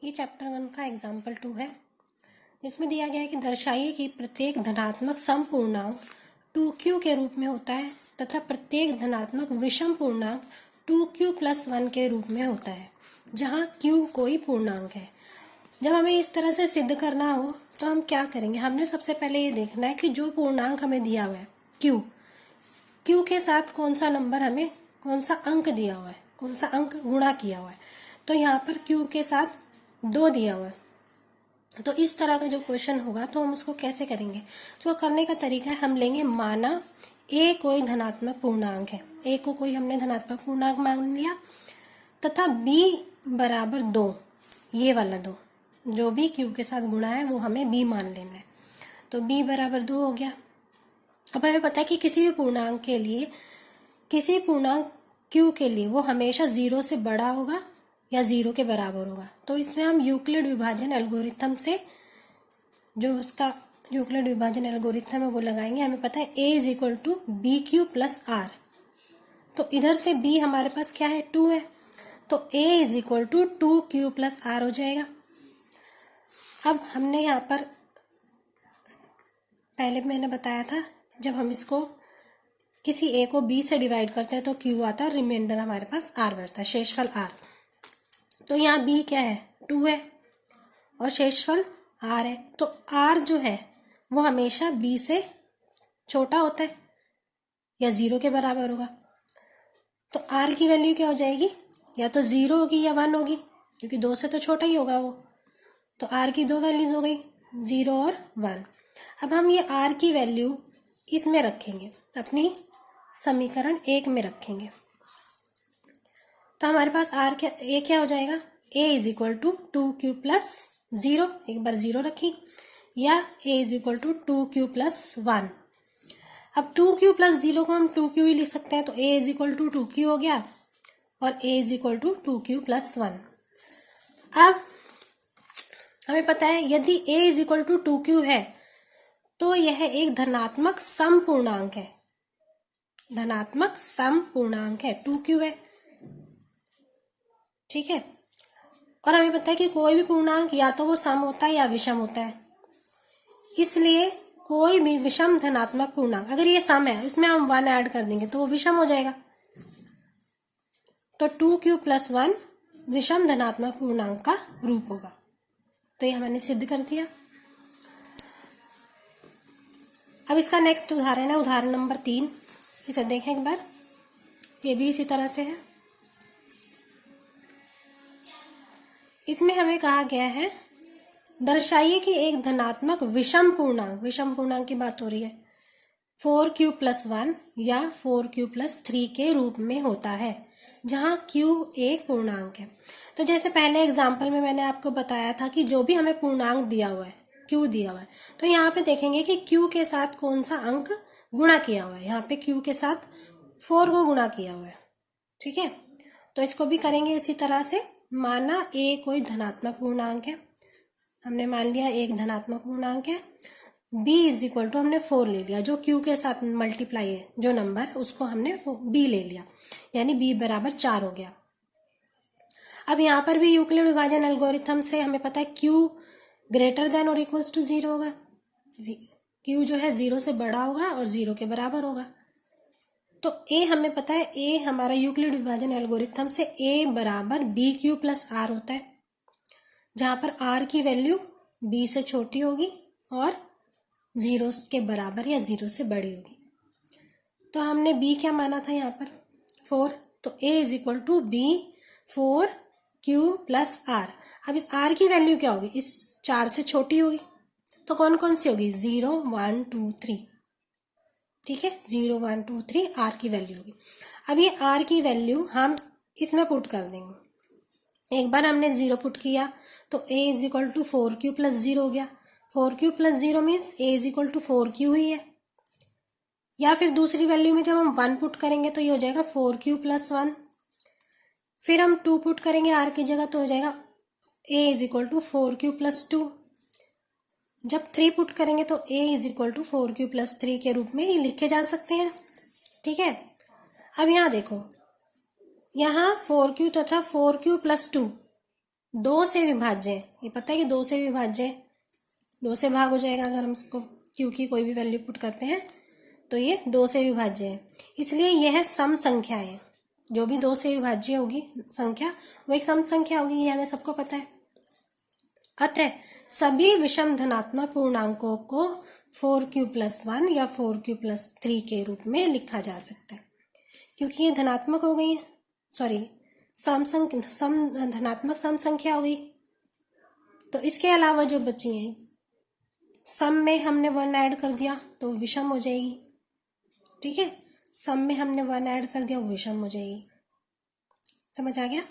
ये चैप्टर 1 का एग्जाम्पल 2 है, जिसमें दिया गया है कि दर्शाइए कि प्रत्येक धनात्मक सम पूर्णांक 2q के रूप में होता है तथा प्रत्येक धनात्मक विषम पूर्णांक 2q + 1 के रूप में होता है, जहाँ q कोई पूर्णांक है। जब हमें इस तरह से सिद्ध करना हो तो हम क्या करेंगे? हमने सबसे पहले ये देखना है कि जो पूर्णांक हमें दिया हुआ है q के साथ कौन सा नंबर हमें कौन सा अंक दिया हुआ है, कौन सा अंक गुणा किया हुआ है। तो यहाँ पर q के साथ 2 दिया हुआ है। तो इस तरह का जो क्वेश्चन होगा तो हम उसको कैसे करेंगे? तो करने का तरीका है, हम लेंगे माना a कोई धनात्मक पूर्णांक है, a को कोई हमने धनात्मक पूर्णांक मान लिया तथा b बराबर 2, ये वाला 2 जो भी q के साथ गुणा है वो हमें b मान लेना है। तो b बराबर 2 हो गया। अब हमें पता है कि किसी भी पूर्णांक के लिए, किसी पूर्णांक q के लिए वो हमेशा 0 से बड़ा होगा या 0 के बराबर होगा। तो इसमें हम यूक्लिड विभाजन एल्गोरिथम से, जो उसका यूक्लिड विभाजन एल्गोरिथम है वो लगाएंगे। हमें पता है a = bq + r। तो इधर से b हमारे पास क्या है? 2 है, तो a = 2q + r हो जाएगा। अब हमने यहाँ पर पहले मैंने बताया था, जब हम इसको किसी a को b से डिवाइड करते हैं तो q आता है, रिमाइंडर हमारे पास r बचता है, शेषफल r। तो यहाँ b क्या है? 2 है और शेषफल r है। तो r जो है वो हमेशा b से छोटा होता है या 0 के बराबर होगा। तो r की वैल्यू क्या हो जाएगी? या तो 0 होगी या 1 होगी, क्योंकि 2 से तो छोटा ही होगा वो। तो r की 2 वैल्यूज हो गई, 0 और 1। अब हम ये r की वैल्यू इसमें रखेंगे, अपनी समीकरण 1 में रखेंगे। तो हमारे पास r क्या हो जाएगा? a = 2q + 0, एक बार 0 रखी, या a = 2q + 1। अब 2q + 0 को हम 2q ही लिख सकते हैं, तो a = 2q हो गया और a = 2q + 1। अब हमें पता है यदि a = 2q है तो यह एक धनात्मक सम पूर्णांक है, धनात्मक सम पूर्णांक है, 2q है, ठीक है। और हमें पता है कि कोई भी पूर्णांक या तो वो सम होता है या विषम होता है, इसलिए कोई भी विषम धनात्मक पूर्णांक, अगर ये सम है उसमें हम 1 ऐड कर देंगे तो वो विषम हो जाएगा। तो 2q + 1 विषम धनात्मक पूर्णांक का रूप होगा। तो ये हमने सिद्ध कर दिया। अब इसका नेक्स्ट उदाहरण है, उदाहरण नंबर 3। इसे देखें एक बार, ये भी इसी तरह से है। इसमें हमें कहा गया है दर्शाइए कि एक धनात्मक विषम पूर्णांक की बात हो रही है 4q + 1 या 4q + 3 के रूप में होता है, जहां q एक पूर्णांक है। तो जैसे पहले एग्जाम्पल में मैंने आपको बताया था कि जो भी हमें पूर्णांक दिया हुआ है, q दिया हुआ है, तो यहाँ पे देखेंगे कि q के साथ कौन सा अंक गुणा किया हुआ है। यहाँ पे q के साथ 4 को गुणा किया हुआ है, ठीक है। तो इसको भी करेंगे इसी तरह से। माना a कोई धनात्मक पूर्णांक है, हमने मान लिया एक धनात्मक पूर्णांक है। b = हमने 4 ले लिया, जो q के साथ मल्टीप्लाई है, जो नंबर उसको हमने b ले लिया, यानी b बराबर 4 हो गया। अब यहाँ पर भी यूक्लिड विभाजन एल्गोरिथम से हमें पता है q > 0 होगा, q जो है 0 से बड़ा होगा और 0 के बराबर होगा। तो a हमें पता है, a हमारा यूक्लिड विभाजन एल्गोरिथम से a बराबर bq + r होता है, जहां पर r की वैल्यू b से छोटी होगी और 0 के बराबर या 0 से बड़ी होगी। तो हमने b क्या माना था यहाँ पर? 4। तो a = b 4q + r। अब इस r की वैल्यू क्या होगी? इस 4 से छोटी होगी, तो कौन कौन सी होगी? 0 1 2 3, ठीक है, 0 1 2 3 r की वैल्यू होगी। अब ये r की वैल्यू हम इसमें पुट कर देंगे। एक बार हमने 0 पुट किया तो a = 4q + 0 हो गया। 4q + 0 मीन्स a = 4q ही है। या फिर दूसरी वैल्यू में जब हम 1 पुट करेंगे तो ये हो जाएगा 4q + 1। फिर हम 2 पुट करेंगे r की जगह, तो हो जाएगा a = 4q + 2। जब 3 पुट करेंगे तो a = 4q + 3 के रूप में ही लिखे जा सकते हैं, ठीक है। अब यहाँ देखो, यहाँ 4q तथा 4q + 2 2 से विभाज्य है, ये पता है कि 2 से विभाज्य है, 2 से भाग हो जाएगा अगर हम इसको क्यू की कोई भी वैल्यू पुट करते हैं तो ये 2 से विभाज्य है, इसलिए यह सम संख्या है। जो भी 2 से विभाज्य होगी संख्या वो एक सम संख्या होगी, ये हमें सबको पता है। अतः सभी विषम धनात्मक पूर्णांकों को 4q+1 या 4q+3 के रूप में लिखा जा सकता है, क्योंकि ये धनात्मक हो गई है, सॉरी धनात्मक सम संख्या हो गई। तो इसके अलावा जो बची है, सम में हमने 1 ऐड कर दिया तो विषम हो जाएगी, ठीक है, सम में हमने 1 ऐड कर दिया वो विषम हो जाएगी। समझ आ गया?